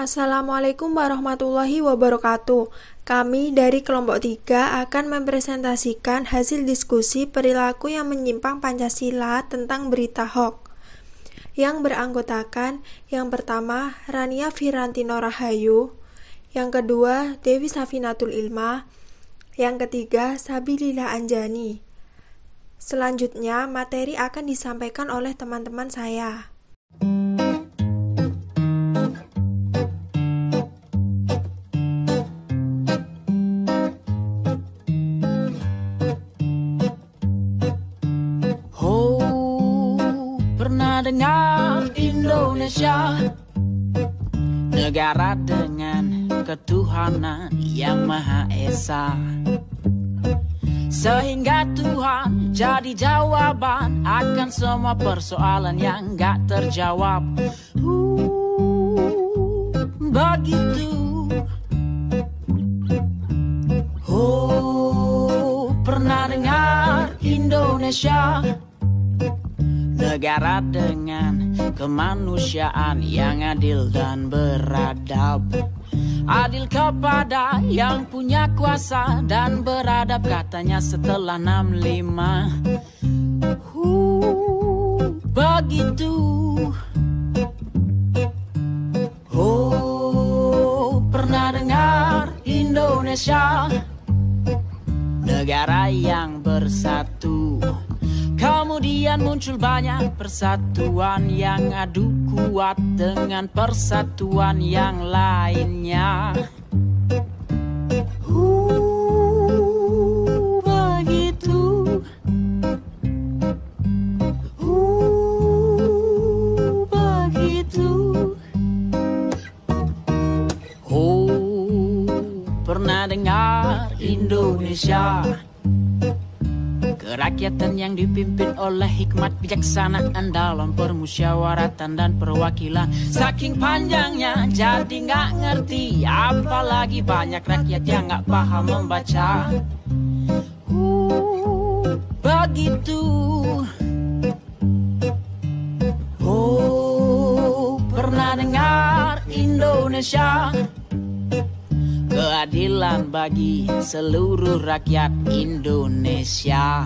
Assalamualaikum warahmatullahi wabarakatuh. Kami dari kelompok 3 akan mempresentasikan hasil diskusi perilaku yang menyimpang Pancasila tentang berita hoax yang beranggotakan yang pertama Rania Firantino Rahayu, yang kedua Dewi Safinatul Ilma, yang ketiga Sabilillah Anjani. Selanjutnya materi akan disampaikan oleh teman-teman saya. Dengar Indonesia, negara dengan ketuhanan yang Maha Esa, sehingga Tuhan jadi jawaban akan semua persoalan yang gak terjawab. Begitu. Pernah dengar Indonesia, negara dengan kemanusiaan yang adil dan beradab. Adil kepada yang punya kuasa dan beradab, katanya setelah 65. Begitu. Pernah dengar Indonesia, negara yang bersatu. Kemudian muncul banyak persatuan yang adu kuat dengan persatuan yang lainnya. Begitu. Begitu. Pernah dengar Indonesia, kerakyatan yang dipimpin oleh hikmat bijaksanaan dalam permusyawaratan dan perwakilan. Saking panjangnya jadi gak ngerti, apalagi banyak rakyat yang gak paham membaca. Begitu. Pernah dengar Indonesia, keadilan bagi seluruh rakyat Indonesia.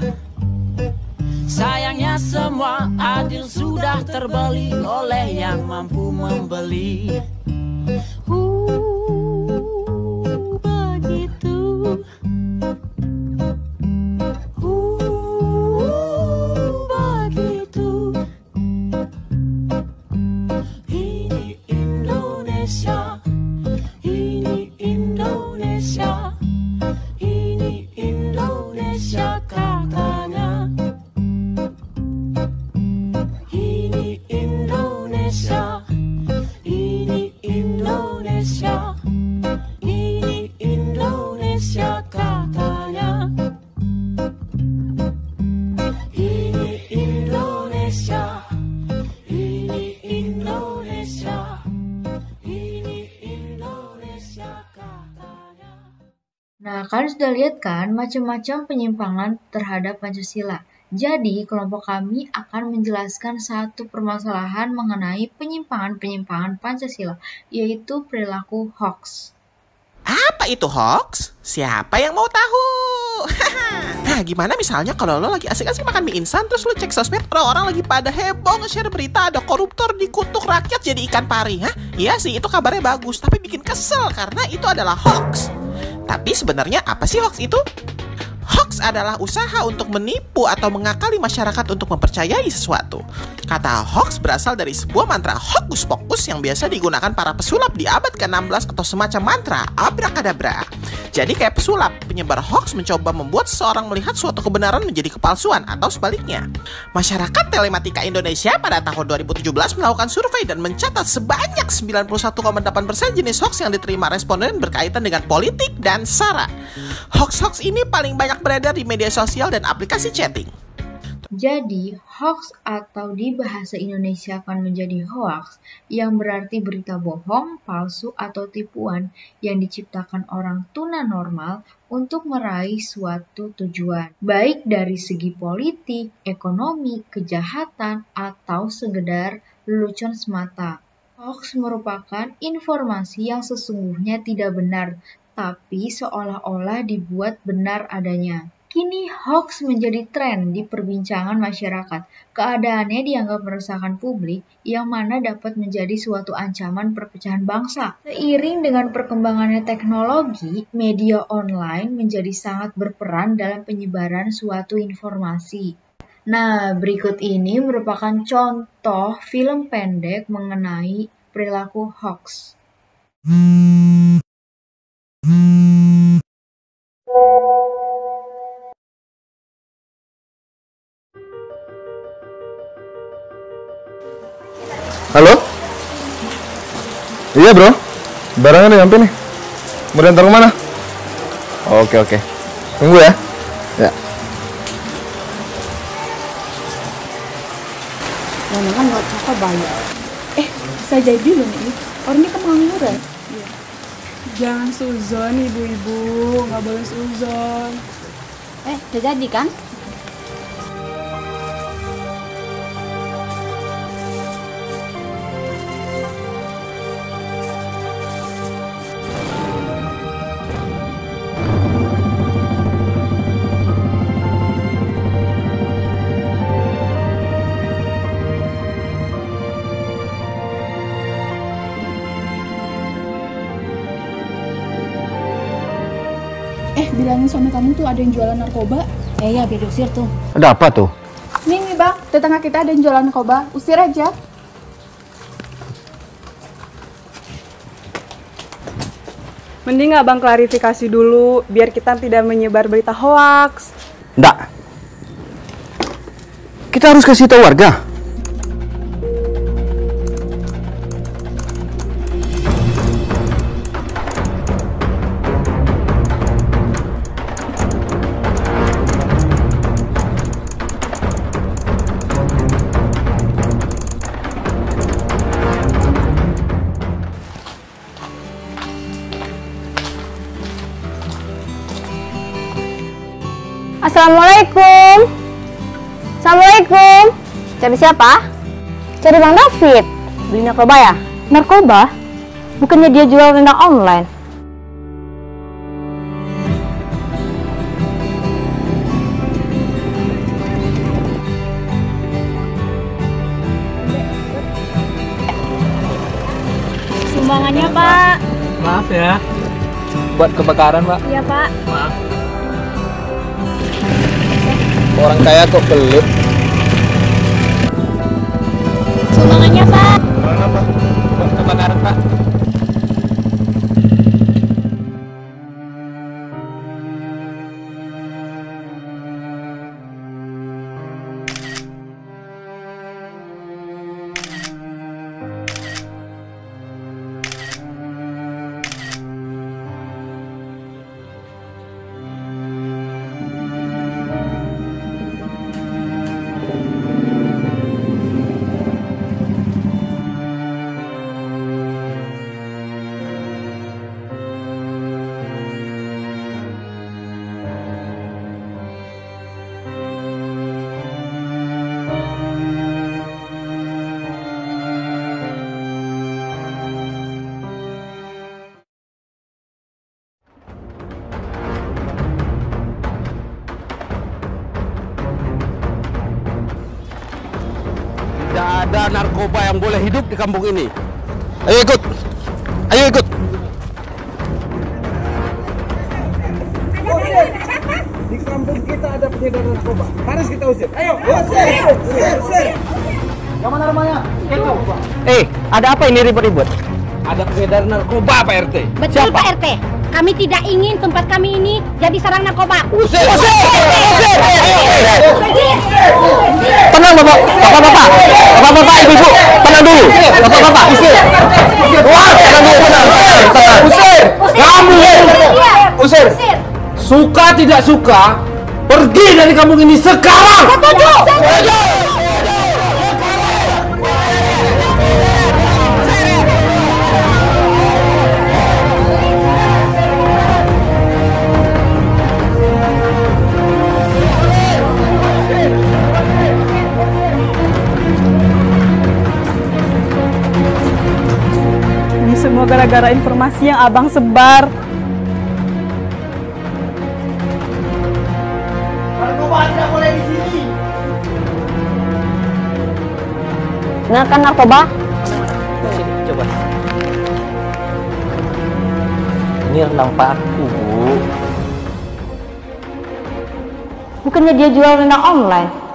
Sayangnya semua adil sudah terbeli oleh yang mampu membeli. Begitu. Begitu. Ini Indonesia. Ini Indonesia, ini Indonesia katanya. Ini Indonesia, ini Indonesia, ini Indonesia katanya. Ini Indonesia, ini Indonesia. Nah, kalian sudah lihat kan macam-macam penyimpangan terhadap Pancasila. Jadi, kelompok kami akan menjelaskan satu permasalahan mengenai penyimpangan-penyimpangan Pancasila, yaitu perilaku hoax. Apa itu hoax? Siapa yang mau tahu? Nah, gimana misalnya kalau lo lagi asik-asik makan mie instan, terus lo cek sosmed, orang-orang lagi pada heboh nge-share berita ada koruptor dikutuk rakyat jadi ikan pari. Iya sih, itu kabarnya bagus, tapi bikin kesel karena itu adalah hoax. Tapi sebenarnya apa sih hoax itu? Hoax adalah usaha untuk menipu atau mengakali masyarakat untuk mempercayai sesuatu. Kata hoax berasal dari sebuah mantra hokus pokus yang biasa digunakan para pesulap di abad ke-16 atau semacam mantra abrakadabra. Jadi kayak pesulap, penyebar hoax mencoba membuat seseorang melihat suatu kebenaran menjadi kepalsuan atau sebaliknya. Masyarakat Telematika Indonesia pada tahun 2017 melakukan survei dan mencatat sebanyak 91,8% jenis hoax yang diterima responden berkaitan dengan politik dan SARA. Hoax-hoax ini paling banyak beredar di media sosial dan aplikasi chatting. Jadi, hoax atau di bahasa Indonesia akan menjadi hoax yang berarti berita bohong, palsu, atau tipuan yang diciptakan orang tuna normal untuk meraih suatu tujuan, baik dari segi politik, ekonomi, kejahatan, atau sekedar lelucon semata. Hoax merupakan informasi yang sesungguhnya tidak benar, tapi seolah-olah dibuat benar adanya. Kini hoax menjadi tren di perbincangan masyarakat. Keadaannya dianggap meresahkan publik, yang mana dapat menjadi suatu ancaman perpecahan bangsa. Seiring dengan perkembangannya teknologi, media online menjadi sangat berperan dalam penyebaran suatu informasi. Nah, berikut ini merupakan contoh film pendek mengenai perilaku hoax. Halo? Iya bro, barangnya udah nyampe nih. Mau diantar kemana? Oke. Tunggu ya. Ya. Mana kan nggak cakep banyak. Bisa jadi loh nih. Orangnya kemangguran. Iya. Jangan suzon ibu-ibu, nggak boleh suzon. Udah jadi kan? Bilangin suami kamu tuh ada yang jualan narkoba. Iya, biar diusir tuh. Ada apa tuh? Nih bang, tetangga kita ada yang jualan narkoba. Usir aja. Mending abang klarifikasi dulu, biar kita tidak menyebar berita hoaks. Enggak. Kita harus kasih tahu warga. Assalamualaikum. Assalamualaikum. Cari siapa? Cari Bang David. Beli narkoba ya? Narkoba? Bukannya dia jual rendang online? Sumbangannya, Pak. Maaf ya. Buat kebakaran, Pak. Iya, Pak. Maaf. Orang kaya kok pelit. Sumbangannya, Pak. Apa? Buat kebakaran, Pak. Tidak ada narkoba yang boleh hidup di kampung ini. Ayo ikut. Ayo ikut. Di kampung kita ada pengedar narkoba. Harus kita usir. Ayo, usir. Yang mana rumahnya? Ada apa ini ribut-ribut? Ada pengedar narkoba, Pak RT. Betul, Pak RT. Kami tidak ingin tempat kami ini jadi sarang narkoba. Usir! Tenang, Bapak. Bapak, Ibu-ibu. Tenang dulu. Bapak, usir. Wah, tenang dulu, tenang. Usir! Kamu! Usir! Suka tidak suka, pergi dari kampung ini sekarang! Setuju! gara-gara informasi yang abang sebar. Narkoba tidak boleh di sini. Nah kan narkoba? Sini, coba. Ini rendang paku, Bu. Bukannya dia jual rendang online?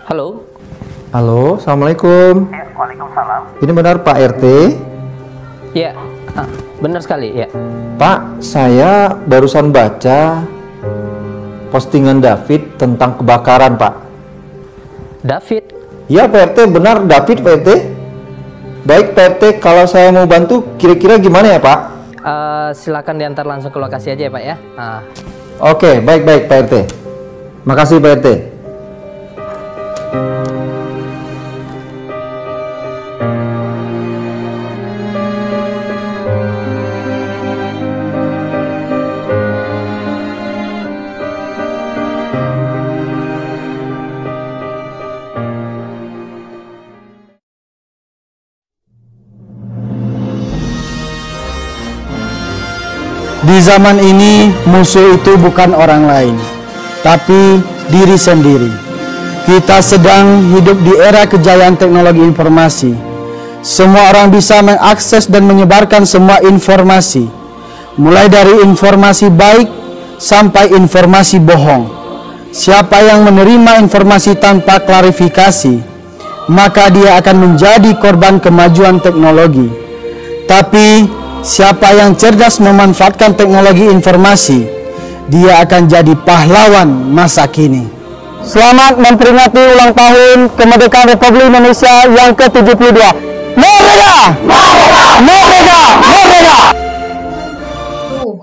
Halo. Halo, Assalamualaikum. Waalaikumsalam. Ini benar Pak RT? Ya, benar sekali ya. Pak, saya barusan baca postingan David tentang kebakaran, Pak. David. Ya Pak RT, benar David Pak RT. Baik Pak RT, kalau saya mau bantu kira-kira gimana ya Pak? Silakan diantar langsung ke lokasi aja ya Pak ya. Oke, baik Pak RT. Makasih Pak RT. Di zaman ini, musuh itu bukan orang lain, tapi diri sendiri. Kita sedang hidup di era kejayaan teknologi informasi. Semua orang bisa mengakses dan menyebarkan semua informasi, mulai dari informasi baik sampai informasi bohong. Siapa yang menerima informasi tanpa klarifikasi, maka dia akan menjadi korban kemajuan teknologi. Tapi siapa yang cerdas memanfaatkan teknologi informasi, dia akan jadi pahlawan masa kini. Selamat memperingati ulang tahun kemerdekaan Republik Indonesia yang ke-72. Merdeka! Merdeka! Merdeka! Merdeka!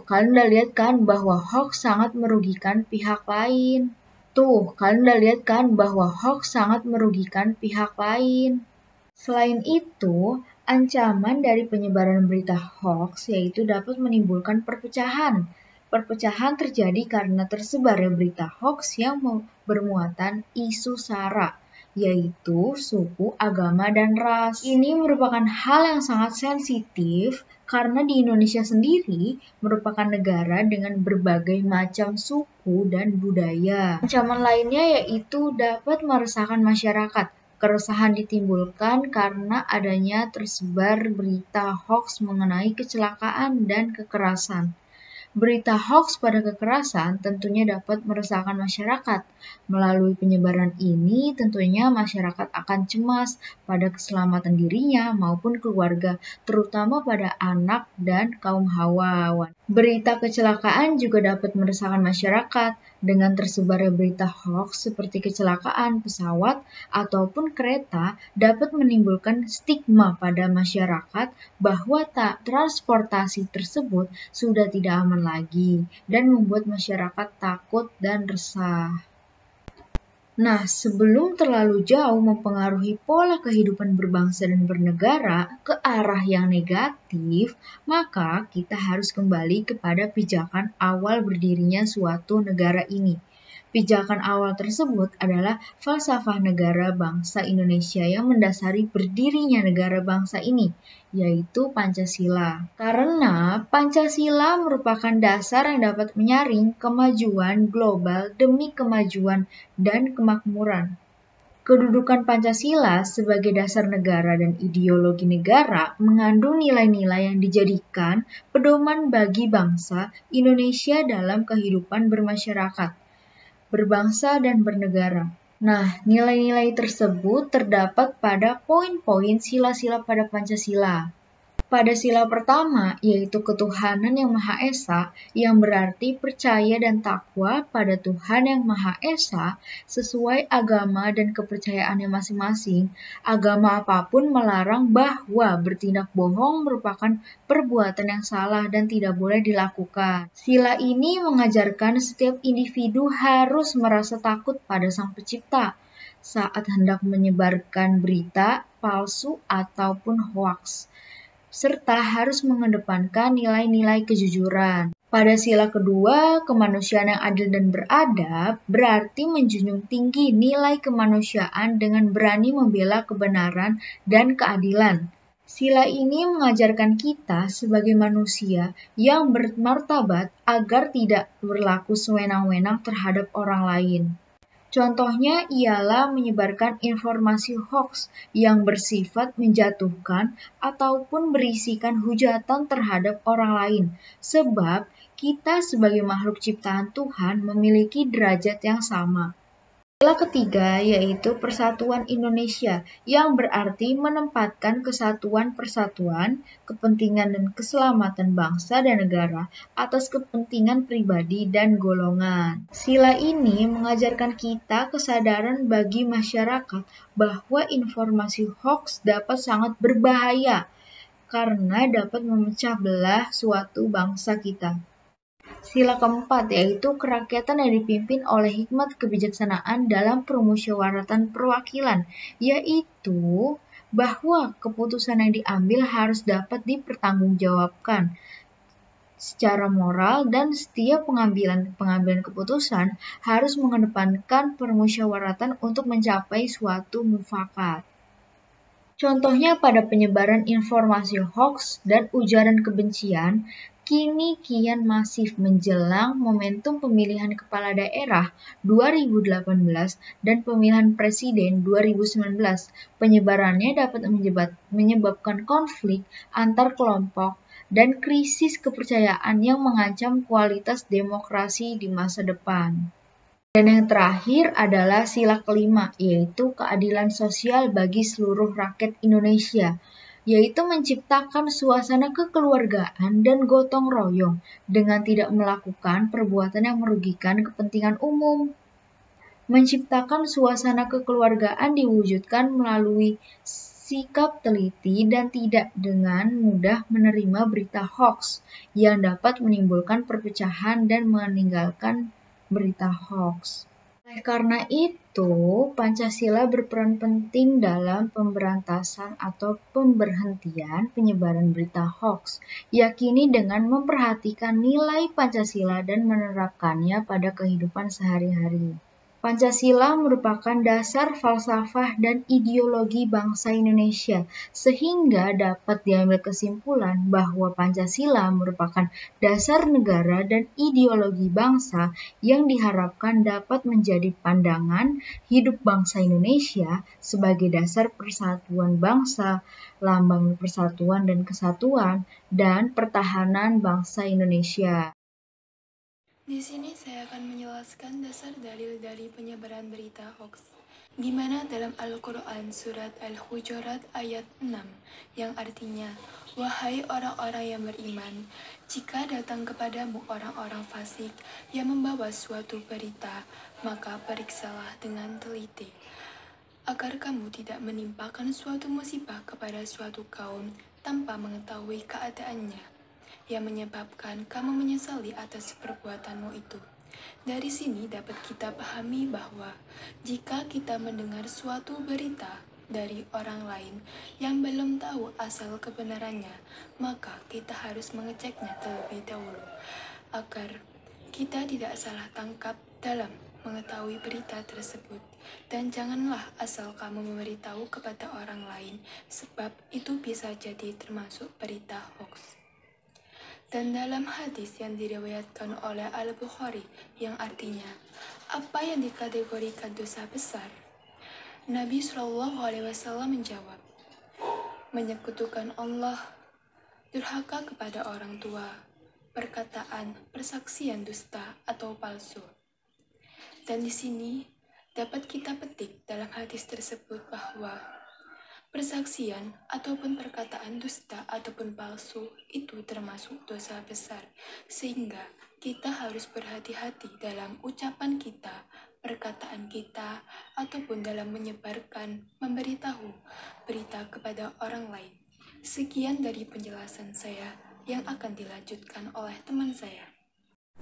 Kalian udah lihat kan bahwa hoax sangat merugikan pihak lain. Kalian udah lihat kan bahwa hoax sangat merugikan pihak lain. Selain itu, ancaman dari penyebaran berita hoax yaitu dapat menimbulkan perpecahan. Perpecahan terjadi karena tersebarnya berita hoax yang bermuatan isu SARA, yaitu suku, agama, dan ras. Ini merupakan hal yang sangat sensitif karena di Indonesia sendiri merupakan negara dengan berbagai macam suku dan budaya. Ancaman lainnya yaitu dapat meresahkan masyarakat. Keresahan ditimbulkan karena adanya tersebar berita hoax mengenai kecelakaan dan kekerasan. Berita hoax pada kekerasan tentunya dapat meresahkan masyarakat. Melalui penyebaran ini, tentunya masyarakat akan cemas pada keselamatan dirinya maupun keluarga, terutama pada anak dan kaum hawa. Berita kecelakaan juga dapat meresahkan masyarakat. Dengan tersebarnya berita hoax seperti kecelakaan pesawat ataupun kereta dapat menimbulkan stigma pada masyarakat bahwa transportasi tersebut sudah tidak aman lagi dan membuat masyarakat takut dan resah. Nah, sebelum terlalu jauh mempengaruhi pola kehidupan berbangsa dan bernegara ke arah yang negatif, maka kita harus kembali kepada pijakan awal berdirinya suatu negara ini. Pijakan awal tersebut adalah falsafah negara bangsa Indonesia yang mendasari berdirinya negara bangsa ini, yaitu Pancasila. Karena Pancasila merupakan dasar yang dapat menyaring kemajuan global demi kemajuan dan kemakmuran. Kedudukan Pancasila sebagai dasar negara dan ideologi negara mengandung nilai-nilai yang dijadikan pedoman bagi bangsa Indonesia dalam kehidupan bermasyarakat, berbangsa dan bernegara. Nah, nilai-nilai tersebut terdapat pada poin-poin sila-sila pada Pancasila. Pada sila pertama, yaitu ketuhanan yang Maha Esa, yang berarti percaya dan takwa pada Tuhan yang Maha Esa sesuai agama dan kepercayaannya masing-masing. Agama apapun melarang bahwa bertindak bohong merupakan perbuatan yang salah dan tidak boleh dilakukan. Sila ini mengajarkan setiap individu harus merasa takut pada Sang Pencipta. saat hendak menyebarkan berita palsu ataupun hoaks, serta harus mengedepankan nilai-nilai kejujuran. Pada sila kedua, kemanusiaan yang adil dan beradab berarti menjunjung tinggi nilai kemanusiaan dengan berani membela kebenaran dan keadilan. Sila ini mengajarkan kita sebagai manusia yang bermartabat agar tidak berlaku sewenang-wenang terhadap orang lain. Contohnya ialah menyebarkan informasi hoaks yang bersifat menjatuhkan ataupun berisikan hujatan terhadap orang lain, sebab kita sebagai makhluk ciptaan Tuhan memiliki derajat yang sama. Sila ketiga yaitu Persatuan Indonesia, yang berarti menempatkan kesatuan persatuan, kepentingan dan keselamatan bangsa dan negara atas kepentingan pribadi dan golongan. Sila ini mengajarkan kita kesadaran bagi masyarakat bahwa informasi hoaks dapat sangat berbahaya karena dapat memecah belah suatu bangsa kita. Sila keempat yaitu kerakyatan yang dipimpin oleh hikmat kebijaksanaan dalam permusyawaratan perwakilan, yaitu bahwa keputusan yang diambil harus dapat dipertanggungjawabkan secara moral dan setiap pengambilan keputusan harus mengedepankan permusyawaratan untuk mencapai suatu mufakat. Contohnya pada penyebaran informasi hoaks dan ujaran kebencian, kini kian masif menjelang momentum pemilihan kepala daerah 2018 dan pemilihan presiden 2019. Penyebarannya dapat menyebabkan konflik antar kelompok dan krisis kepercayaan yang mengancam kualitas demokrasi di masa depan. Dan yang terakhir adalah sila kelima, yaitu keadilan sosial bagi seluruh rakyat Indonesia, yaitu menciptakan suasana kekeluargaan dan gotong royong dengan tidak melakukan perbuatan yang merugikan kepentingan umum. Menciptakan suasana kekeluargaan diwujudkan melalui sikap teliti dan tidak dengan mudah menerima berita hoaks yang dapat menimbulkan perpecahan dan meninggalkan berita hoaks. Karena itu, Pancasila berperan penting dalam pemberantasan atau pemberhentian penyebaran berita hoaks, yakini dengan memperhatikan nilai Pancasila dan menerapkannya pada kehidupan sehari-hari. Pancasila merupakan dasar falsafah dan ideologi bangsa Indonesia, sehingga dapat diambil kesimpulan bahwa Pancasila merupakan dasar negara dan ideologi bangsa yang diharapkan dapat menjadi pandangan hidup bangsa Indonesia sebagai dasar persatuan bangsa, lambang persatuan dan kesatuan, dan pertahanan bangsa Indonesia. Di sini saya akan menjelaskan dasar dalil dari penyebaran berita hoax. Di mana dalam Al-Quran surat Al-Hujurat ayat 6 yang artinya, "Wahai orang-orang yang beriman, jika datang kepadamu orang-orang fasik yang membawa suatu berita, maka periksalah dengan teliti, agar kamu tidak menimpakan suatu musibah kepada suatu kaum tanpa mengetahui keadaannya, yang menyebabkan kamu menyesali atas perbuatanmu itu." Dari sini dapat kita pahami bahwa jika kita mendengar suatu berita dari orang lain yang belum tahu asal kebenarannya, maka kita harus mengeceknya terlebih dahulu, agar kita tidak salah tangkap dalam mengetahui berita tersebut. Dan janganlah asal kamu memberitahu kepada orang lain, sebab itu bisa jadi termasuk berita hoax. Dan dalam hadis yang diriwayatkan oleh Al-Bukhari yang artinya, apa yang dikategorikan dosa besar? Nabi SAW menjawab, menyekutukan Allah, durhaka kepada orang tua, perkataan, persaksian dusta atau palsu. Dan di sini dapat kita petik dalam hadis tersebut bahwa persaksian ataupun perkataan dusta ataupun palsu itu termasuk dosa besar, sehingga kita harus berhati-hati dalam ucapan kita, perkataan kita, ataupun dalam menyebarkan, memberitahu berita kepada orang lain. Sekian dari penjelasan saya yang akan dilanjutkan oleh teman saya.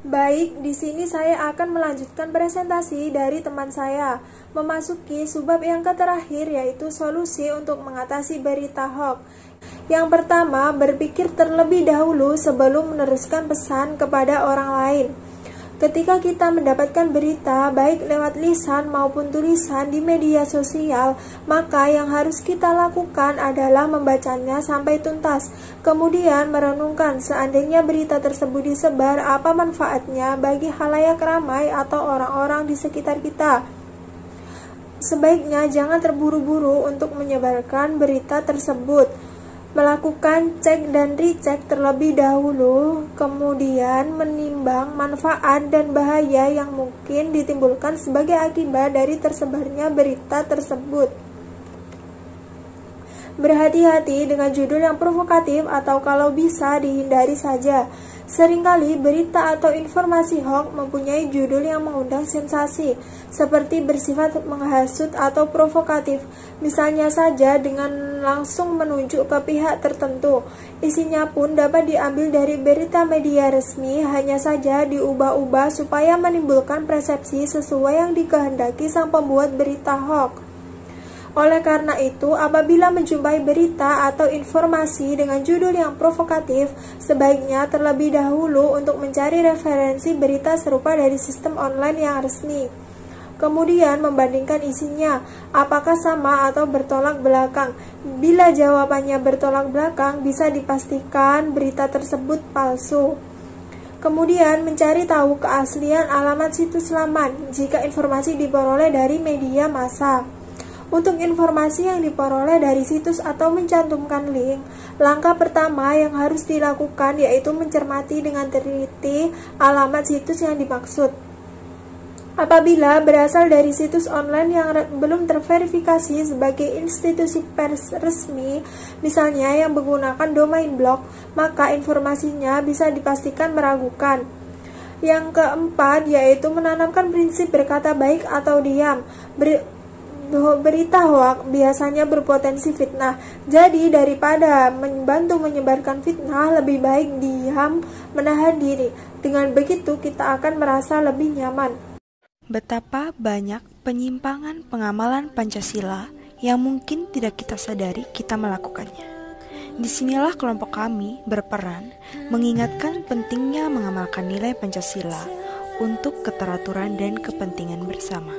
Baik, di sini saya akan melanjutkan presentasi dari teman saya, memasuki subbab yang terakhir yaitu solusi untuk mengatasi berita hoax. Yang pertama, berpikir terlebih dahulu sebelum meneruskan pesan kepada orang lain. Ketika kita mendapatkan berita, baik lewat lisan maupun tulisan di media sosial, maka yang harus kita lakukan adalah membacanya sampai tuntas. Kemudian merenungkan seandainya berita tersebut disebar, apa manfaatnya bagi khalayak ramai atau orang-orang di sekitar kita. Sebaiknya jangan terburu-buru untuk menyebarkan berita tersebut. Melakukan cek dan recheck terlebih dahulu, kemudian menimbang manfaat dan bahaya yang mungkin ditimbulkan sebagai akibat dari tersebarnya berita tersebut. Berhati-hati dengan judul yang provokatif atau kalau bisa dihindari saja. Seringkali berita atau informasi hoax mempunyai judul yang mengundang sensasi, seperti bersifat menghasut atau provokatif. Misalnya saja dengan langsung menunjuk ke pihak tertentu. Isinya pun dapat diambil dari berita media resmi, hanya saja diubah-ubah supaya menimbulkan persepsi sesuai yang dikehendaki sang pembuat berita hoax. Oleh karena itu, apabila menjumpai berita atau informasi dengan judul yang provokatif, sebaiknya terlebih dahulu untuk mencari referensi berita serupa dari sistem online yang resmi. Kemudian membandingkan isinya, apakah sama atau bertolak belakang. Bila jawabannya bertolak belakang, bisa dipastikan berita tersebut palsu. Kemudian mencari tahu keaslian alamat situs laman jika informasi diperoleh dari media massa. Untuk informasi yang diperoleh dari situs atau mencantumkan link, langkah pertama yang harus dilakukan yaitu mencermati dengan teliti alamat situs yang dimaksud. Apabila berasal dari situs online yang belum terverifikasi sebagai institusi pers resmi, misalnya yang menggunakan domain blog, maka informasinya bisa dipastikan meragukan. Yang keempat yaitu menanamkan prinsip berkata baik atau diam. Berita hoax biasanya berpotensi fitnah, jadi daripada membantu menyebarkan fitnah, lebih baik diam, menahan diri. Dengan begitu kita akan merasa lebih nyaman. Betapa banyak penyimpangan pengamalan Pancasila yang mungkin tidak kita sadari kita melakukannya. Disinilah kelompok kami berperan mengingatkan pentingnya mengamalkan nilai Pancasila untuk keteraturan dan kepentingan bersama.